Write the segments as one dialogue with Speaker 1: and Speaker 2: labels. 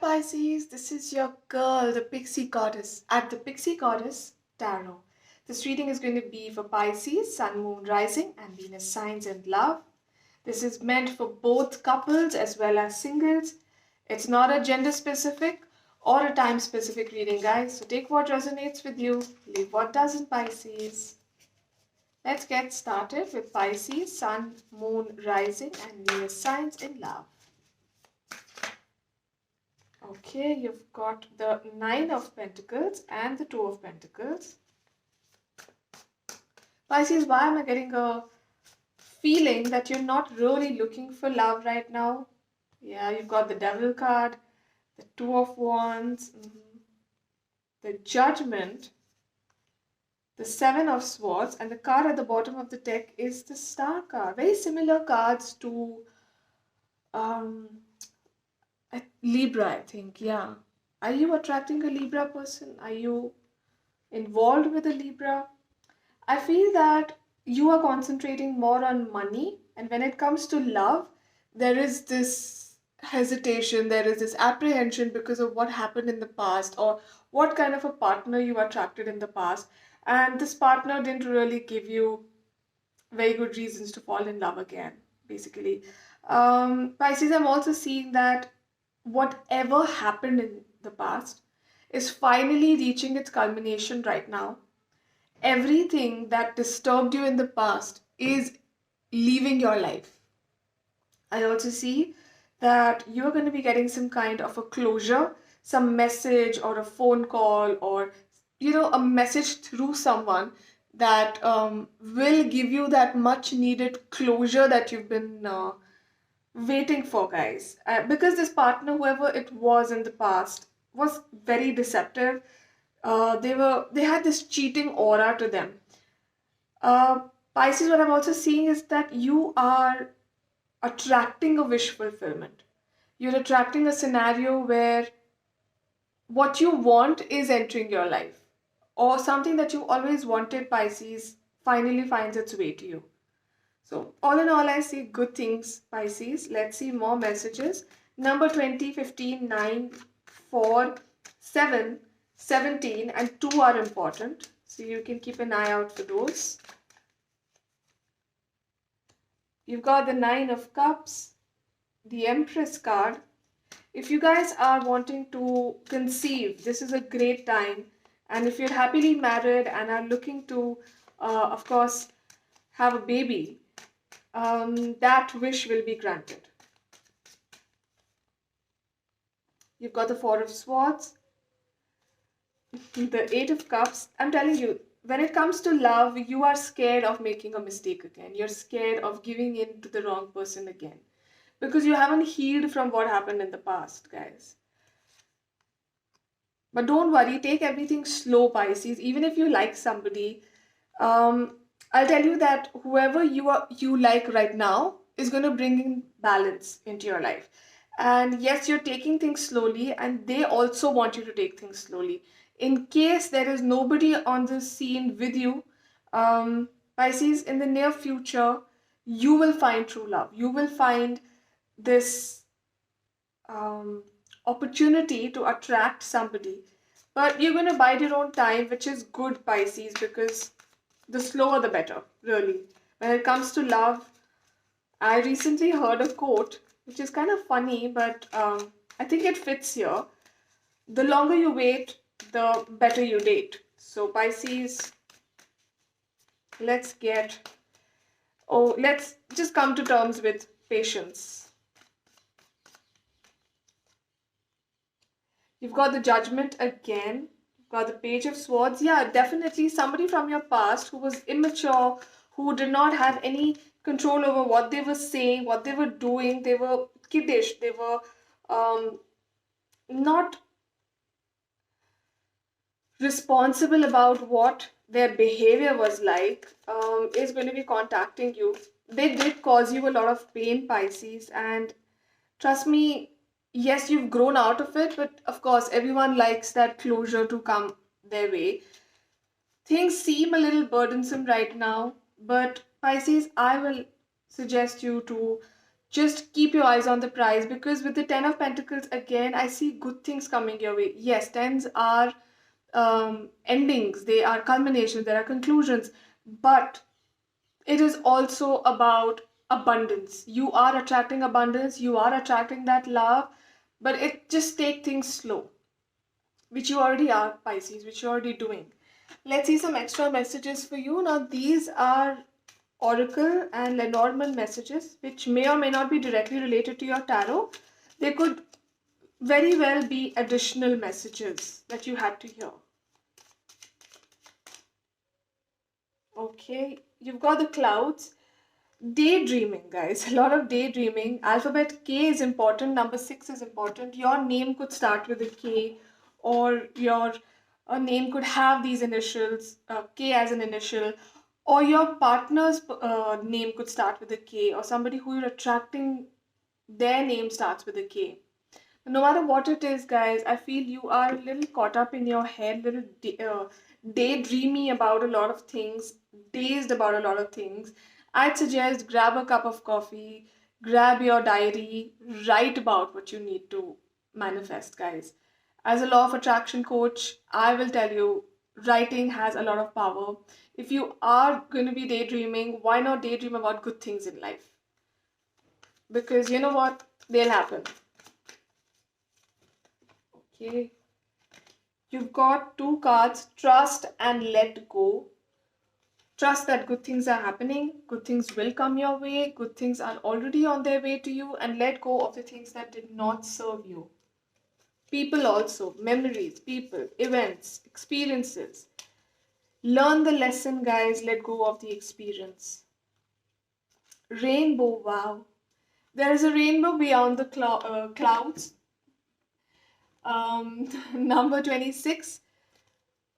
Speaker 1: Pisces, this is your girl, the Pixie Goddess, at the Pixie Goddess Tarot. This reading is going to be for Pisces, Sun, Moon, Rising, and Venus signs and love. This is meant for both couples as well as singles. It's not a gender specific or a time specific reading, guys. So take what resonates with you, leave what doesn't, Pisces. Let's get started with Pisces, Sun, Moon, Rising, and Venus signs in love. Okay, you've got the Nine of Pentacles and the Two of Pentacles. Pisces, why am I getting a feeling that you're not really looking for love right now? Yeah, you've got the Devil card, the Two of Wands, the Judgment, the Seven of Swords, and the card at the bottom of the deck is the Star card. Very similar cards to Libra, I think. Yeah. Are you attracting a Libra person? Are you involved with a Libra? I feel that you are concentrating more on money, and when it comes to love, there is this hesitation, there is this apprehension because of what happened in the past or what kind of a partner you attracted in the past. And this partner didn't really give you very good reasons to fall in love again, basically. Pisces, I'm also seeing that whatever happened in the past is finally reaching its culmination right now. Everything that disturbed you in the past is leaving your life. I also see that you're going to be getting some kind of a closure, some message or a phone call or, a message through someone that will give you that much needed closure that you've been waiting for, guys. Because this partner, whoever it was in the past, was very deceptive. They had this cheating aura to them. Pisces, what I'm also seeing is that you are attracting a wish fulfillment. You're attracting a scenario where what you want is entering your life, or something that you always wanted, Pisces, finally finds its way to you. So, all in all, I see good things, Pisces. Let's see more messages. Number 20, 15, 9, 4, 7, 17, and 2 are important. So, you can keep an eye out for those. You've got the Nine of Cups, the Empress card. If you guys are wanting to conceive, this is a great time. And if you're happily married and are looking to, of course, have a baby, that wish will be granted. You've got the Four of Swords, the Eight of Cups. I'm telling you, when it comes to love, you are scared of making a mistake again. You're scared of giving in to the wrong person again. Because you haven't healed from what happened in the past, guys. But don't worry, take everything slow, Pisces. Even if you like somebody, I'll tell you that whoever you like right now is going to bring in balance into your life. And yes, you're taking things slowly, and they also want you to take things slowly. In case there is nobody on the scene with you, Pisces, in the near future, you will find true love. You will find this opportunity to attract somebody. But you're going to bide your own time, which is good, Pisces, because the slower the better, really. When it comes to love, I recently heard a quote, which is kind of funny, but I think it fits here. The longer you wait, the better you date. So Pisces, let's just come to terms with patience. You've got the Judgment again. You've got the Page of Swords. Yeah, definitely somebody from your past who was immature, who did not have any control over what they were saying, what they were doing. They were kiddish. They were not responsible about what their behavior was like, is going to be contacting you. They did cause you a lot of pain, Pisces, and trust me, yes, you've grown out of it, but of course, everyone likes that closure to come their way. Things seem a little burdensome right now, but Pisces, I will suggest you to Just keep your eyes on the prize, because with the Ten of Pentacles, again, I see good things coming your way. Yes, tens are endings, they are culminations, there are conclusions, but it is also about abundance. You are attracting abundance, you are attracting that love, but it just take things slow, which you already are, Pisces, which you're already doing. Let's see some extra messages for you. Now, these are oracle and Lenormand messages, which may or may not be directly related to your tarot. They could very well be additional messages that you had to hear. Okay, you've got the clouds. Daydreaming, guys. A lot of daydreaming. Alphabet K is important. Number 6 is important. Your name could start with a K, or your name could have these initials, K as an initial, or your partner's name could start with a K, or somebody who you're attracting, their name starts with a K. No matter what it is, guys, I feel you are a little caught up in your head, little daydreamy about a lot of things, dazed about a lot of things. I'd suggest grab a cup of coffee, grab your diary, write about what you need to manifest, guys. As a law of attraction coach, I will tell you writing has a lot of power. If you are going to be daydreaming, why not daydream about good things in life? Because you know what? They'll happen. Okay. You've got two cards, trust and let go. Trust that good things are happening, good things will come your way, good things are already on their way to you, and let go of the things that did not serve you. People also, memories, people, events, experiences. Learn the lesson, guys, let go of the experience. Rainbow, wow. There is a rainbow beyond the clouds. Number 26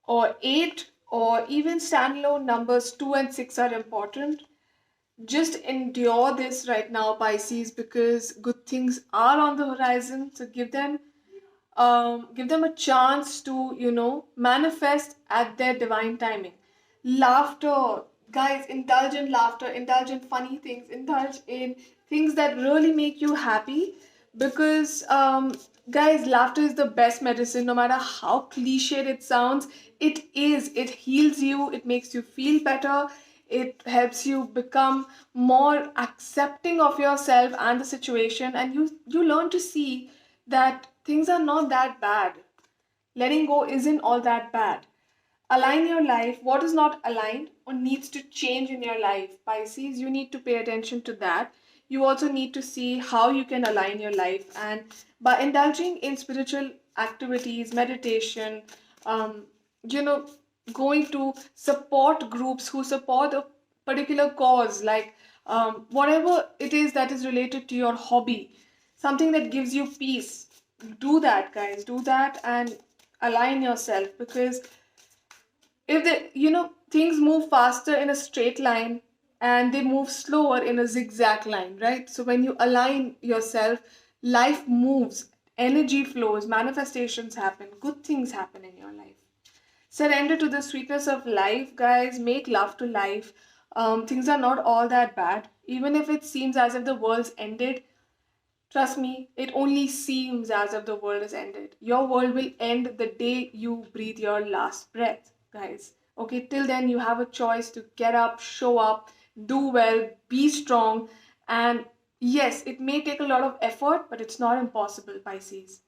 Speaker 1: or 8 or even standalone numbers 2 and 6 are important. Just endure this right now, Pisces, because good things are on the horizon. So give them a chance to, manifest at their divine timing. Laughter, guys, indulge in laughter, indulge in funny things, indulge in things that really make you happy, because guys, laughter is the best medicine. No matter how cliched it sounds, it heals you, it makes you feel better, it helps you become more accepting of yourself and the situation, and you learn to see that things are not that bad. Letting go isn't all that bad. Align your life. What is not aligned or needs to change in your life, Pisces, you need to pay attention to that. You also need to see how you can align your life, and by indulging in spiritual activities, meditation, um, you know, going to support groups who support a particular cause, like whatever it is that is related to your hobby, something that gives you peace. Do that, guys. Do that and align yourself, because if things move faster in a straight line and they move slower in a zigzag line, right? So when you align yourself, life moves, energy flows, manifestations happen, good things happen in your life. Surrender to the sweetness of life, guys. Make love to life. Things are not all that bad, even if it seems as if the world's ended. Trust me, it only seems as if the world has ended. Your world will end the day you breathe your last breath, guys. Okay, till then, you have a choice to get up, show up, do well, be strong, and yes, it may take a lot of effort, but it's not impossible, Pisces.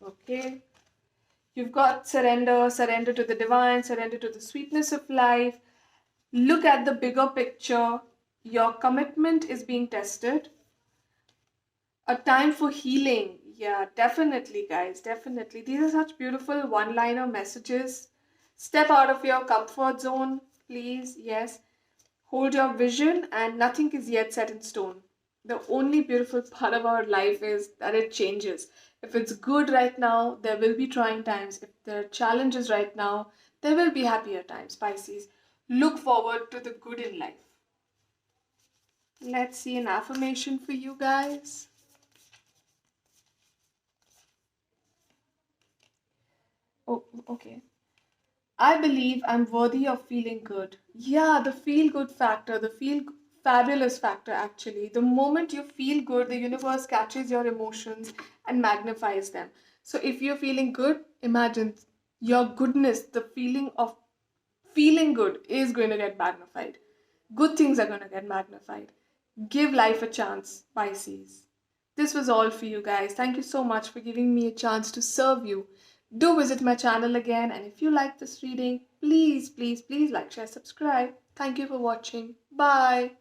Speaker 1: Okay, you've got surrender, surrender to the divine, surrender to the sweetness of life. Look at the bigger picture. Your commitment is being tested. A time for healing. Yeah, definitely, guys. Definitely. These are such beautiful one liner messages. Step out of your comfort zone, please. Yes. Hold your vision, and nothing is yet set in stone. The only beautiful part of our life is that it changes. If it's good right now, there will be trying times. If there are challenges right now, there will be happier times, Pisces. Look forward to the good in life. Let's see an affirmation for you guys. Oh, okay. I believe I'm worthy of feeling good. Yeah, the feel good factor, the feel fabulous factor actually. The moment you feel good, the universe catches your emotions and magnifies them. So if you're feeling good, imagine your goodness, the feeling of feeling good is going to get magnified. Good things are going to get magnified. Give life a chance, Pisces. This was all for you guys. Thank you so much for giving me a chance to serve you. Do visit my channel again, and if you like this reading, please, please, please like, share, subscribe. Thank you for watching. Bye.